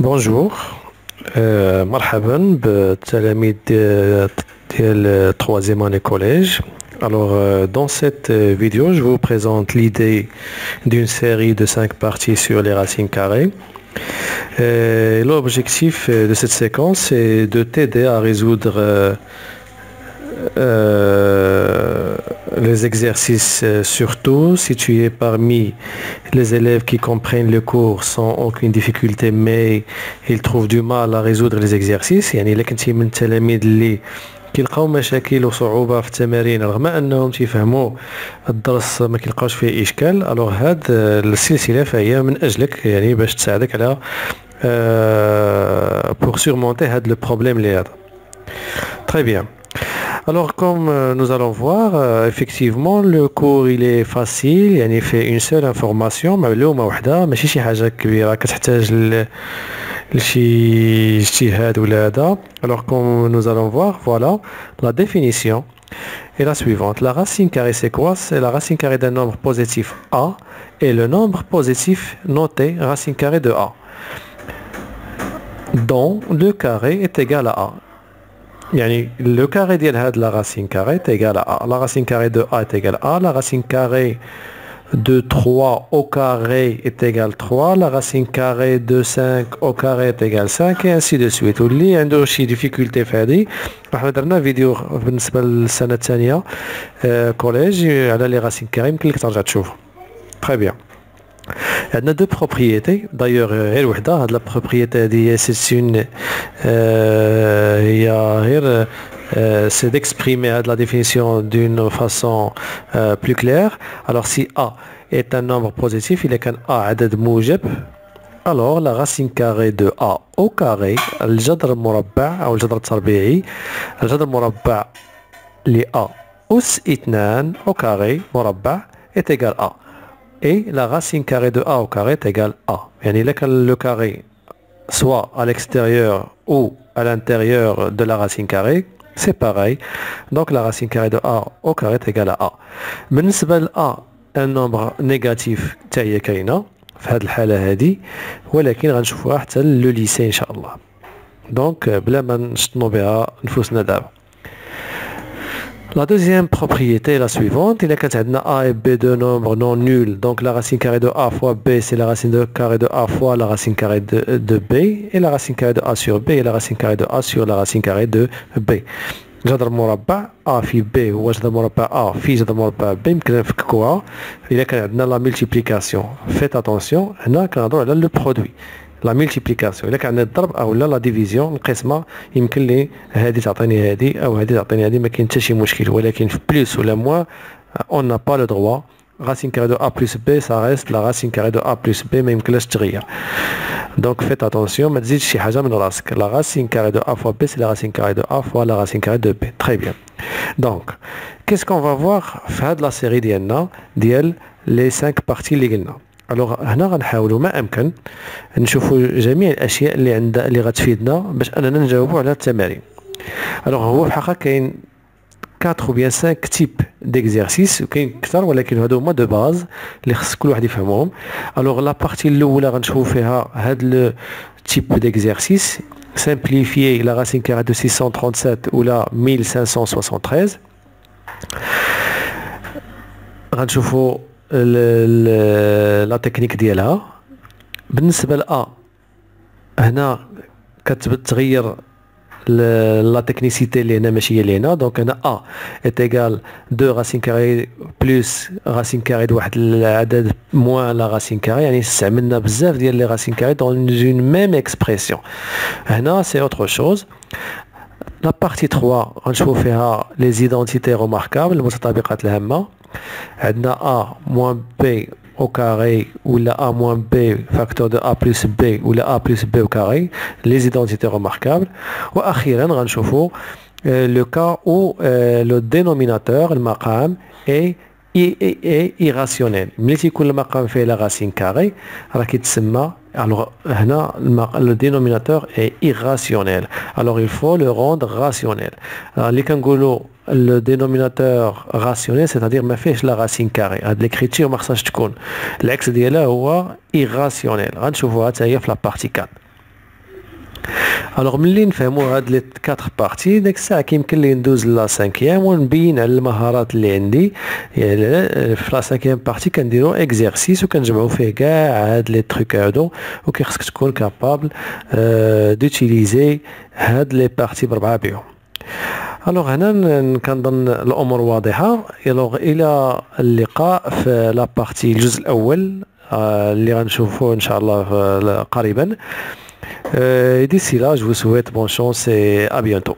Bonjour, مرحبا بالتلاميذ ديال troisième année collège. Alors, dans cette vidéo, je vous présente l'idée d'une série de 5 parties sur les racines carrées. L'objectif de cette séquence est de t'aider à résoudre les exercices, surtout si tu es parmi les élèves qui comprennent le cours sans aucune difficulté mais ils trouvent du mal à résoudre les exercices. يعني إلا كنتي من التلاميذ اللي كيلقاو مشاكل وصعوبة في التمارين رغم انهم تيفهموا الدرس ما كيلقاوش فيه اشكال. الوغ هاد السلسلة فهي من اجلك، يعني باش تساعدك على pour surmonter هاد le problème اللي هذا. Très bien. Alors, comme nous allons voir, effectivement, le cours il est facile. يعني fait une seule information معلومة واحدة، ماشي شي حاجة كبيرة كتحتاج لشي اجتهاد ولا هذا. Alors, comme nous allons voir, voilà la définition est la suivante. La racine carrée, c'est quoi? C'est la racine carrée d'un nombre positif A et le nombre positif noté racine carrée de A, dont le carré est égal à A. يعني le carré ديال هاد la racine carrée est égal à A. La racine carrée de A est égale à A. La racine carrée de 3 au carré est égale 3. La racine carrée de 5 au carré est égale 5 et ainsi de suite. واللي عنده شي difficulté في هذه راح درنا فيديو بالنسبة للسنة الثانية كوليج على les racines carrées، يمكن لك ترجع تشوف. Très bien. Il y a deux propriétés. D'ailleurs, la propriété c'est d'exprimer la définition d'une façon plus claire. Alors, si A est un nombre positif, il est qu'un A عدد موجب. Alors, la racine carrée de A au carré, الجذر المربع أو الجذر التربيعي، الجذر المربع ل A أس 2 au carré مربع est égal à A. Et la racine carrée de A au carré est égale à A. يعني le carré soit à l'extérieur ou à l'intérieur de la racine carrée, c'est pareil. Donc la racine carrée de A au carré est égale à A. بالنسبة ل A, un nombre négatif حتى هي كاينة في هذه الحالة هذه، ولكن غنشوفوها حتى لو ليسي إن شاء الله. دونك بلا ما نشطنو بها نفوسنا دابا. La deuxième propriété est la suivante. Il y a A et B deux nombres non nuls. Donc la racine carrée de A fois B, c'est la racine carrée de A fois la racine carrée de B. Et la racine carrée de A sur B et la racine carrée de A sur la racine carrée de B. جذر مربع A في B هو جذر مربع A في جذر مربع B. يمكن نفككوها. إلا كان عندنا la multiplication. Faites attention. هنا كنهضروا على le produit. لا ملتيبليكاسيون. الا كان عندنا الضرب او لا ديفيزيون القسمه، يمكن لي هذه تعطيني هذه او هذه تعطيني هذه، ما كاين حتى شي مشكل. ولكن في بلس ولا موان اون نا با لو دروا. racine carrée de A plus B ça reste la racine carrée de A plus B، ما يمكنلاش تغير. donc faites attention، ما تزيدش شي حاجه من راسك. la racine carrée de A fois B c'est la racine carrée de A fois la racine carrée de B. très bien. donc qu'est-ce qu'on va voir في هاد لا سيري ديالنا ديال les 5 parties اللي قلنا. الوغ هنا غنحاولوا ما امكن نشوفوا جميع الاشياء اللي غتفيدنا باش اننا نجاوبوا على التمارين. الوغ هو في الحقيقه كاين 4 ou bien 5 types d'exercices، وكاين اكثر ولكن هادو هما دو باز اللي خص كل واحد يفهمهم. الوغ لا بارتي الاولى غنشوفوا فيها هاد لو تيب ديكزيرسيس simplifier la racine carrée de 637 ou la 1573. غنشوفوا لا تكنيك ديالها. بالنسبه ل A هنا كتغير لا تكنيسيتي اللي هنا ماشي هي اللي هنا. دونك هنا A est égal 2 racine carrée plus racine carrée د واحد العدد moins la racine carrée، يعني استعملنا بزاف ديال لي racine carrée dans une même expression. هنا c'est autre chose. La partie 3 غنشوفوا فيها les identités remarquables المتطابقات الهامة. عندنا A moins B au carré ou la A moins B facteur de A plus B ou la A plus B au carré، les identités remarquables. وأخيرا غنشوفوا le cas où le dénominateur المقام est irrationnel. ملي تيكون المقام فيه لا racine carrée راه كيتسمى. alors هنا le dénominateur est irrationnel. alors il faut le rendre rationnel. اللي كنقولوا le dénominateur rationnel c'est-à-dire ما فيهش la racine carrée. هاد l'écriture ما خصهاش تكون. العكس ديالها هو irrationnel. غنشوفوها حتى هي في la partie 4. الوغ ملي نفهموا هاد لي 4 بارتي ديك الساعه كيمكن لي ندوز لا 5 ونبين على المهارات اللي عندي. يعني في لا 5 بارتي كنديرو اكزرسيس وكنجمعوا فيه كاع هاد لي تروك هادو، وكيخصك تكون كابابل دوتيليزي هاد لي بارتي بربعه بهم. الوغ هنا كنظن الامور واضحه. الوغ الى اللقاء في لا بارتي الجزء الاول اللي غنشوفوه ان شاء الله قريبا. D'ici là, je vous souhaite bonne chance et à bientôt.